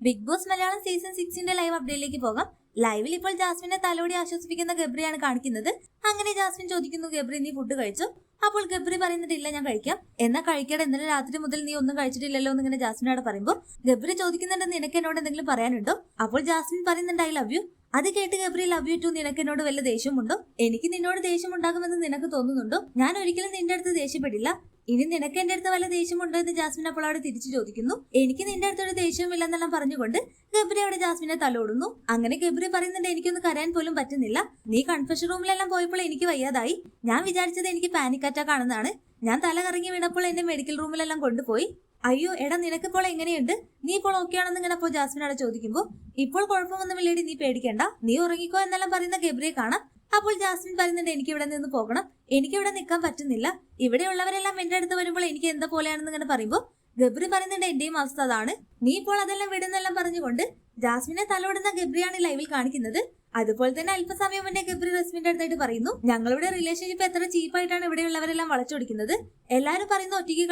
Big Boss Malayalam season 6 live അപ്ഡേറ്റിലേക്ക് പോകാം. ലൈവിൽ ഇപ്പോൾ ജാസ്മിനെ തലോടി ആശ്വസിപ്പിക്കുന്ന ഗബ്രിയാണ് കാണിക്കുന്നത്. അങ്ങനെ ജാസ്മിൻ ചോദിക്കുന്നു, ഗബ്രി നീ ഫുഡ് കഴിച്ചോ? അപ്പോൾ ഗബ്രി പറയുന്നിട്ടില്ല, ഞാൻ കഴിക്കാം. എന്നാ കഴിക്കട്ടെ, ഇന്നലെ രാത്രി മുതൽ നീ ഒന്നും കഴിച്ചിട്ടില്ലല്ലോ എന്ന് ഇങ്ങനെ ജാസ്മിനോട് പറയുമ്പോൾ ഗബ്രി ചോദിക്കുന്നുണ്ട്, നിനക്ക് എന്നോട് എന്തെങ്കിലും പറയാനുണ്ടോ? അപ്പോൾ ജാസ്മിൻ പറയുന്നുണ്ട്, ഐ ലവ് യു. അത് കേട്ട് ഗബ്രി ലവ് യു ടു, നിനക്ക് എന്നോട് വല്ല ദേഷ്യമുണ്ടോ? എനിക്ക് നിന്നോട് ദേഷ്യം ഉണ്ടാകുമെന്ന് നിനക്ക് തോന്നുന്നുണ്ടോ? ഞാൻ ഒരിക്കലും നിന്റെ അടുത്ത് ദേഷ്യപ്പെടില്ല. ഇനി നിനക്ക് എന്റെ അടുത്ത് വല്ല ദേഷ്യമുണ്ടോ എന്ന് ജാസ്മിൻ അപ്പോൾ അവിടെ തിരിച്ചു ചോദിക്കുന്നു. എനിക്ക് നിന്റെ അടുത്തൊരു ദേഷ്യമില്ലെന്നെല്ലാം പറഞ്ഞുകൊണ്ട് ഗബ്രി അവിടെ ജാസ്മിനെ തലോടുന്നു. അങ്ങനെ ഗബ്രി പറയുന്നുണ്ട്, എനിക്കൊന്ന് കരയാൻ പോലും പറ്റുന്നില്ല. നീ കൺഫെഷൻ റൂമിലെല്ലാം പോയപ്പോൾ എനിക്ക് വയ്യാതായി. ഞാൻ വിചാരിച്ചത് എനിക്ക് പാനിക് അറ്റാക്ക് ആണെന്നാണ്. ഞാൻ തല കറങ്ങി വീണപ്പോൾ എന്റെ മെഡിക്കൽ റൂമിലെല്ലാം കൊണ്ടുപോയി. അയ്യോ എടാ, നിനക്കിപ്പോൾ എങ്ങനെയുണ്ട്? നീ ഇപ്പോൾ ഓക്കെ ആണെന്ന് ഇങ്ങനെ അപ്പോൾ ജാസ്മിൻ അവിടെ ചോദിക്കുമ്പോൾ, ഇപ്പോൾ കുഴപ്പമൊന്നുമില്ലേടി, നീ പേടിക്കണ്ട, നീ ഉറങ്ങിക്കോ എന്നെല്ലാം പറയുന്ന ഗബ്രിയെ കാണാം. അപ്പോൾ ജാസ്മിൻ പറയുന്നുണ്ട്, എനിക്ക് ഇവിടെ നിന്ന് പോകണം, എനിക്ക് ഇവിടെ നിൽക്കാൻ പറ്റുന്നില്ല. ഇവിടെയുള്ളവരെല്ലാം എന്റെ അടുത്ത് വരുമ്പോൾ എനിക്ക് എന്താ പോലെയാണെന്ന് ഇങ്ങനെ പറയുമ്പോൾ ഗബ്രി പറയുന്നുണ്ട്, എന്റെയും അവസ്ഥ അതാണ്, നീ ഇപ്പോൾ അതെല്ലാം വിടുന്നെല്ലാം പറഞ്ഞുകൊണ്ട് ജാസ്മിനെ തലോടുന്ന ഗബ്രിയാണ് ലൈവിൽ കാണിക്കുന്നത്. അതുപോലെ തന്നെ അല്പസമയം മുന്നേ ഗബ്രി റസ്മിന്റെ അടുത്തായിട്ട് പറയുന്നു, ഞങ്ങളുടെ റിലേഷൻഷിപ്പ് എത്ര ചീപ്പായിട്ടാണ് ഇവിടെയുള്ളവരെല്ലാം വളച്ചൊടിക്കുന്നത്. എല്ലാരും പറയുന്നു ഒറ്റയ്ക്ക്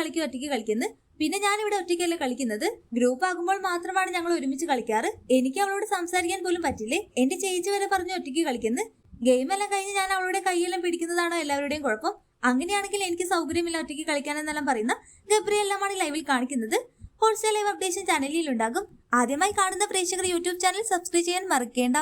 കളിക്കുന്നു. പിന്നെ ഞാൻ ഇവിടെ ഒറ്റയ്ക്കല്ലേ കളിക്കുന്നത്. ഗ്രൂപ്പ് ആകുമ്പോൾ മാത്രമാണ് ഞങ്ങൾ ഒരുമിച്ച് കളിക്കാറ്. എനിക്ക് അവളോട് സംസാരിക്കാൻ പോലും പറ്റില്ലേ. എന്റെ ചേച്ചി വരെ പറഞ്ഞു ഒറ്റയ്ക്ക് കളിക്കുന്നു. ഗെയിമെല്ലാം കഴിഞ്ഞ് ഞാൻ അവളുടെ കൈയെല്ലാം പിടിക്കുന്നതാണോ എല്ലാവരുടെയും കുഴപ്പം? അങ്ങനെയാണെങ്കിൽ എനിക്ക് സൗകര്യമില്ല ഒറ്റയ്ക്ക് കളിക്കാനെന്നെല്ലാം പറയുന്ന ഗബ്രി എല്ലാമാണ് ലൈവിൽ കാണിക്കുന്നത്. ഹോൾസെയിൽ ലൈവ് അപ്ഡേഷൻ ചാനലിൽ ഉണ്ടാകും. ആദ്യമായി കാണുന്ന പ്രേക്ഷകർ യൂട്യൂബ് ചാനൽ സബ്സ്ക്രൈബ് ചെയ്യാൻ മറക്കേണ്ട.